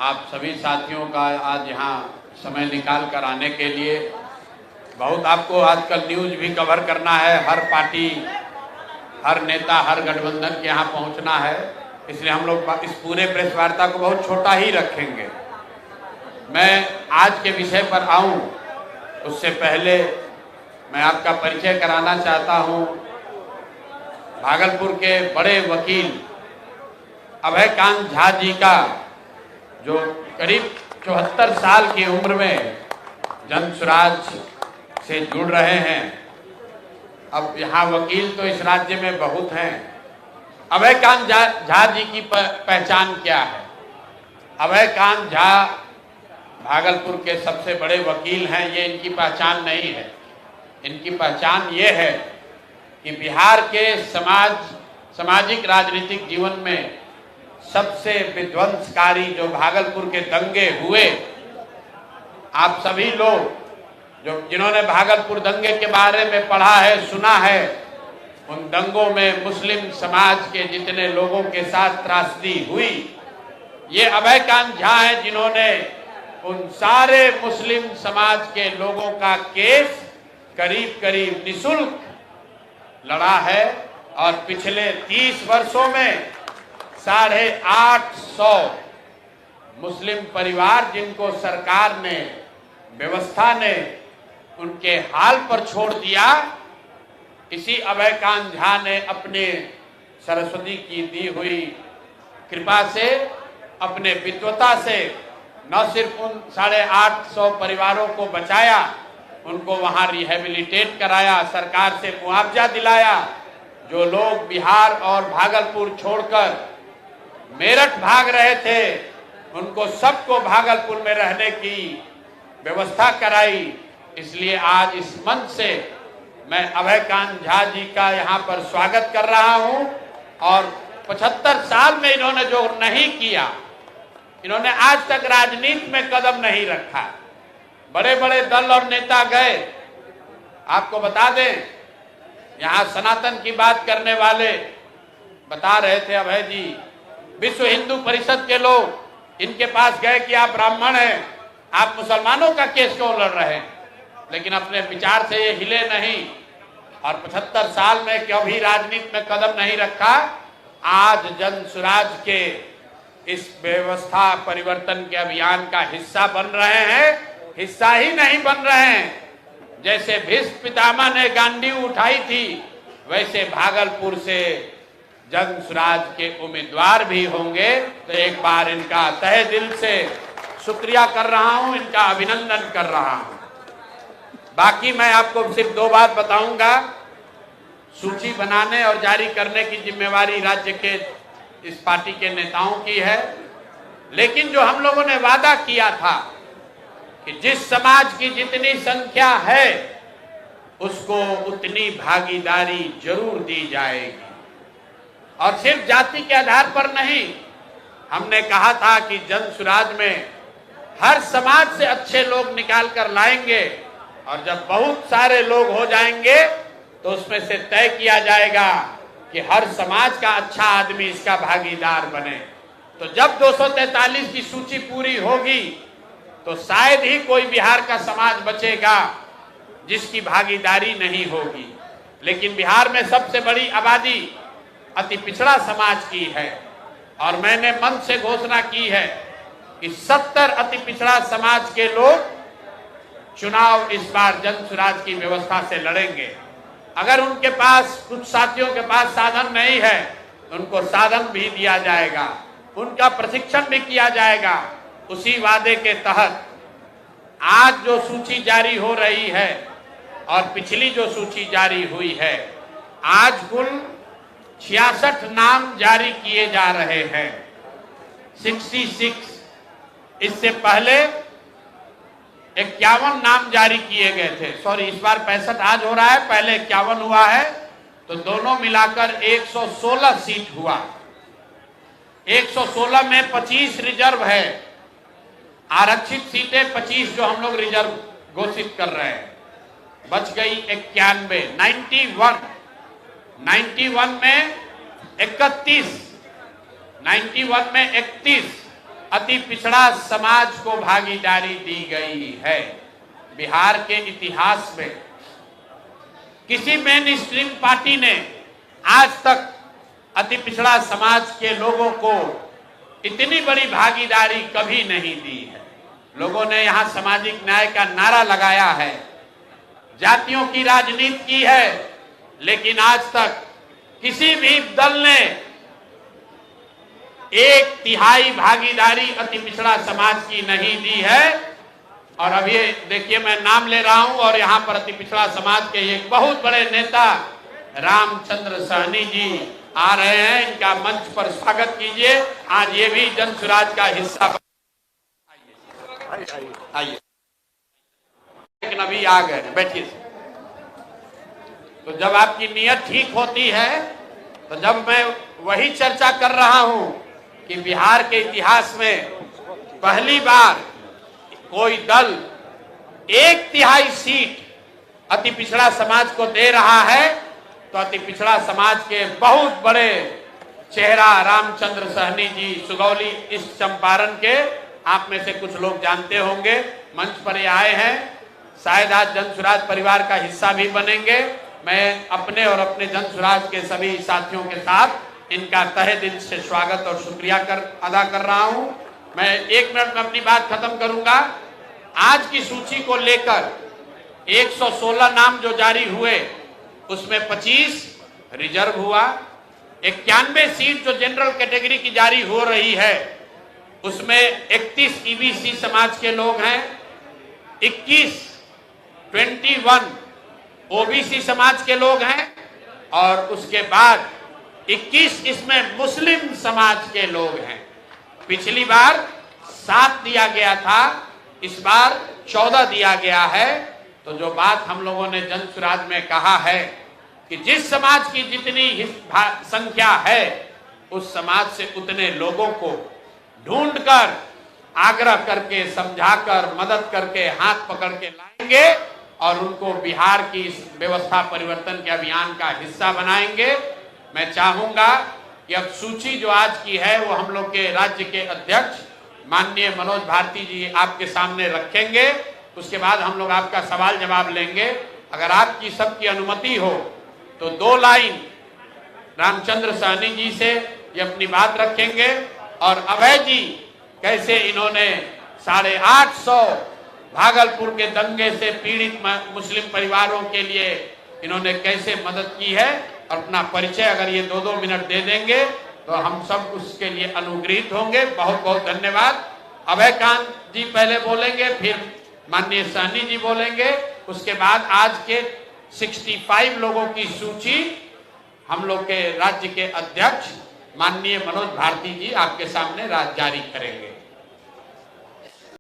आप सभी साथियों का आज यहाँ समय निकाल कर आने के लिए। बहुत आपको आजकल न्यूज़ भी कवर करना है, हर पार्टी, हर नेता, हर गठबंधन के यहाँ पहुँचना है, इसलिए हम लोग इस पूरे प्रेस वार्ता को बहुत छोटा ही रखेंगे। मैं आज के विषय पर आऊँ उससे पहले मैं आपका परिचय कराना चाहता हूँ। भागलपुर के बड़े वकील अभयकांत झा जी का, जो करीब 74 साल की उम्र में जनसुराज से जुड़ रहे हैं। अब यहाँ वकील तो इस राज्य में बहुत हैं। अभयकांत झा जी की पहचान क्या है? अभयकांत झा भागलपुर के सबसे बड़े वकील हैं, ये इनकी पहचान नहीं है। इनकी पहचान ये है कि बिहार के सामाजिक राजनीतिक जीवन में सबसे विध्वंसकारी जो भागलपुर के दंगे हुए, आप सभी लोग जिन्होंने भागलपुर दंगे के बारे में पढ़ा है, सुना है, उन दंगों में मुस्लिम समाज के जितने लोगों के साथ त्रासदी हुई, ये अभयकांत झा हैं जिन्होंने उन सारे मुस्लिम समाज के लोगों का केस करीब करीब निःशुल्क लड़ा है। और पिछले 30 वर्षों में 850 मुस्लिम परिवार जिनको सरकार ने, व्यवस्था ने उनके हाल पर छोड़ दिया, इसी अभयकांत झा ने अपने सरस्वती की दी हुई कृपा से, अपने विद्वता से न सिर्फ उन 850 परिवारों को बचाया, उनको वहां रिहेबिलिटेट कराया, सरकार से मुआवजा दिलाया। जो लोग बिहार और भागलपुर छोड़कर मेरठ भाग रहे थे, उनको सबको भागलपुर में रहने की व्यवस्था कराई। इसलिए आज इस मंच से मैं अभयकांत झा जी का यहाँ पर स्वागत कर रहा हूँ। और 75 साल में इन्होंने जो नहीं किया, इन्होंने आज तक राजनीति में कदम नहीं रखा। बड़े बड़े दल और नेता गए। आपको बता दें, यहाँ सनातन की बात करने वाले बता रहे थे अभय जी, विश्व हिंदू परिषद के लोग इनके पास गए कि आप ब्राह्मण हैं, आप मुसलमानों का केस क्यों लड़ रहे हैं? लेकिन अपने विचार से ये हिले नहीं और 75 साल में कभी राजनीति में कदम नहीं रखा। आज जनसुराज के इस व्यवस्था परिवर्तन के अभियान का हिस्सा बन रहे हैं। हिस्सा ही नहीं बन रहे हैं, जैसे भीष्म पितामह ने गांडी उठाई थी, वैसे भागलपुर से जनसुराज के उम्मीदवार भी होंगे। तो एक बार इनका तहे दिल से शुक्रिया कर रहा हूं, इनका अभिनंदन कर रहा हूं। बाकी मैं आपको सिर्फ 2 बात बताऊंगा। सूची बनाने और जारी करने की जिम्मेवारी राज्य के इस पार्टी के नेताओं की है, लेकिन जो हम लोगों ने वादा किया था कि जिस समाज की जितनी संख्या है उसको उतनी भागीदारी जरूर दी जाएगी। और सिर्फ जाति के आधार पर नहीं, हमने कहा था कि जनसुराज में हर समाज से अच्छे लोग निकाल कर लाएंगे और जब बहुत सारे लोग हो जाएंगे तो उसमें से तय किया जाएगा कि हर समाज का अच्छा आदमी इसका भागीदार बने। तो जब 243 की सूची पूरी होगी तो शायद ही कोई बिहार का समाज बचेगा जिसकी भागीदारी नहीं होगी। लेकिन बिहार में सबसे बड़ी आबादी अति पिछड़ा समाज की है और मैंने मंच से घोषणा की है कि 70 अति पिछड़ा समाज के लोग चुनाव इस बार जनसुराज की व्यवस्था से लड़ेंगे। अगर उनके पास, कुछ साथियों के पास साधन नहीं है, उनको साधन भी दिया जाएगा, उनका प्रशिक्षण भी किया जाएगा। उसी वादे के तहत आज जो सूची जारी हो रही है और पिछली जो सूची जारी हुई है, आज कुल 66 नाम जारी किए जा रहे हैं। 66। इससे पहले 51 नाम जारी किए गए थे। सॉरी, इस बार 65 आज हो रहा है, पहले 51 हुआ है, तो दोनों मिलाकर 116 सीट हुआ। 116 में 25 रिजर्व है, आरक्षित सीटें 25 जो हम लोग रिजर्व घोषित कर रहे हैं। बच गई 91, 91 में 31, 91 में 31, अति पिछड़ा समाज को भागीदारी दी गई है। बिहार के इतिहास में किसी मेन स्ट्रीम पार्टी ने आज तक अति पिछड़ा समाज के लोगों को इतनी बड़ी भागीदारी कभी नहीं दी है। लोगों ने यहां सामाजिक न्याय का नारा लगाया है, जातियों की राजनीति की है, लेकिन आज तक किसी भी दल ने 1/3 भागीदारी अति पिछड़ा समाज की नहीं दी है। और अभी देखिए, मैं नाम ले रहा हूं और यहां पर अति पिछड़ा समाज के एक बहुत बड़े नेता रामचंद्र सहनी जी आ रहे हैं। इनका मंच पर स्वागत कीजिए। आज ये भी जन सुराज का हिस्सा आइए, लेकिन अभी आ गए, बैठिए। तो जब आपकी नीयत ठीक होती है, तो जब मैं वही चर्चा कर रहा हूं कि बिहार के इतिहास में पहली बार कोई दल 1/3 सीट अति पिछड़ा समाज को दे रहा है, तो अति पिछड़ा समाज के बहुत बड़े चेहरा रामचंद्र सहनी जी, सुगौली ईस्ट चंपारण के, आप में से कुछ लोग जानते होंगे, मंच पर ये आए हैं। शायद आज जन सुराज परिवार का हिस्सा भी बनेंगे। मैं अपने और अपने जन सुराज के सभी साथियों के साथ इनका तहे दिल से स्वागत और शुक्रिया अदा कर रहा हूं। मैं 1 मिनट में अपनी बात खत्म करूंगा। आज की सूची को लेकर 116 नाम जो जारी हुए, उसमें 25 रिजर्व हुआ। 91 सीट जो जनरल कैटेगरी की जारी हो रही है, उसमें 31 ईबीसी समाज के लोग हैं, 21 ओबीसी समाज के लोग हैं, और उसके बाद 21 इसमें मुस्लिम समाज के लोग हैं। पिछली बार 7 दिया गया था, इस बार 14 दिया गया है। तो जो बात हम लोगों ने जन सुराज में कहा है कि जिस समाज की जितनी संख्या है, उस समाज से उतने लोगों को ढूंढकर, आग्रह करके, समझाकर, मदद करके, हाथ पकड़ के लाएंगे और उनको बिहार की इस व्यवस्था परिवर्तन के अभियान का हिस्सा बनाएंगे। मैं चाहूंगा कि अब सूची जो आज की है वो हम लोग के राज्य के अध्यक्ष माननीय मनोज भारती जी आपके सामने रखेंगे। उसके बाद हम लोग आपका सवाल जवाब लेंगे। अगर आपकी सबकी अनुमति हो तो 2 लाइन रामचंद्र सहनी जी से ये अपनी बात रखेंगे, और अभय जी कैसे इन्होंने 850 भागलपुर के दंगे से पीड़ित मुस्लिम परिवारों के लिए इन्होंने कैसे मदद की है, और अपना परिचय अगर ये 2-2 मिनट दे देंगे तो हम सब उसके लिए अनुग्रहित होंगे। बहुत बहुत धन्यवाद। अभय कांत जी पहले बोलेंगे, फिर माननीय सहनी जी बोलेंगे, उसके बाद आज के 65 लोगों की सूची हम लोग के राज्य के अध्यक्ष माननीय मनोज भारती जी आपके सामने जारी करेंगे।